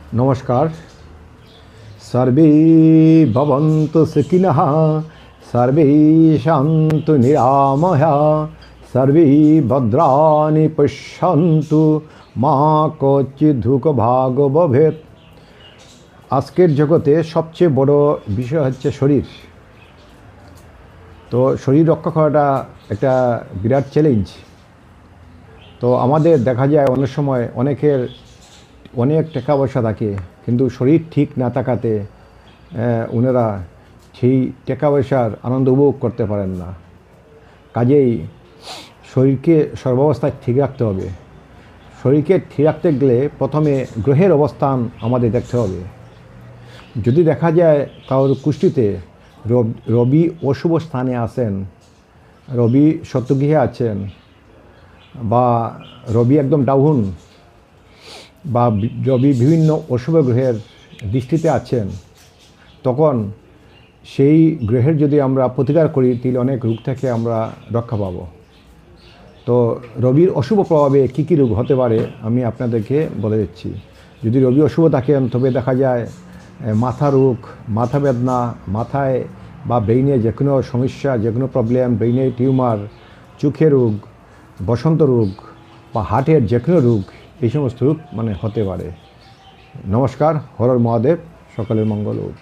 नमस्कार। सर्वे भवन्तु सुखिनः, सर्वे सन्तु निरामयाः, सर्वे भद्राणि पश्यन्तु मा कश्चित् दुःखभाग् भवेत्। আজকের জগতে সবচেয়ে বড় বিষয় হচ্ছে শরীর। তো শরীর রক্ষা করাটা একটা বিরাট চ্যালেঞ্জ। তো আমাদের দেখা যায় অনেক সময় অনেক টাকা পয়সা থাকে, কিন্তু শরীর ঠিক না থাকাতে ওনারা সেই টাকা পয়সার আনন্দ উপভোগ করতে পারেন না। কাজেই শরীরকে সর্বাবস্থায় ঠিক রাখতে হবে। শরীরকে ঠিক রাখতে গেলে প্রথমে গ্রহের অবস্থান আমাদের দেখতে হবে। যদি দেখা যায় কারোর কুষ্ঠিতে রবি অশুভ স্থানে আছেন, রবি শত্রুগৃহে আছেন, বা রবি একদম ডাউন, বা রবি বিভিন্ন অশুভ গ্রহের দৃষ্টিতে আছেন, তখন সেই গ্রহের যদি আমরা প্রতিকার করি তাহলে অনেক রোগ থেকে আমরা রক্ষা পাব। তো রবির অশুভ প্রভাবে কী কী রোগ হতে পারে আমি আপনাদেরকে বলে দিচ্ছি। যদি রবি অশুভ থাকেন তবে দেখা যায় মাথা রোগ, মাথা বেদনা, মাথায় বা ব্রেইনে যে কোনো সমস্যা, যে কোনো প্রবলেম, ব্রেইনে টিউমার, চোখের রোগ, বসন্ত রোগ বা হার্টের যে কোনো রোগ, এই সমস্ত রোগ হতে পারে। নমস্কার, হর হর মহাদেব, সকলের মঙ্গল হোক।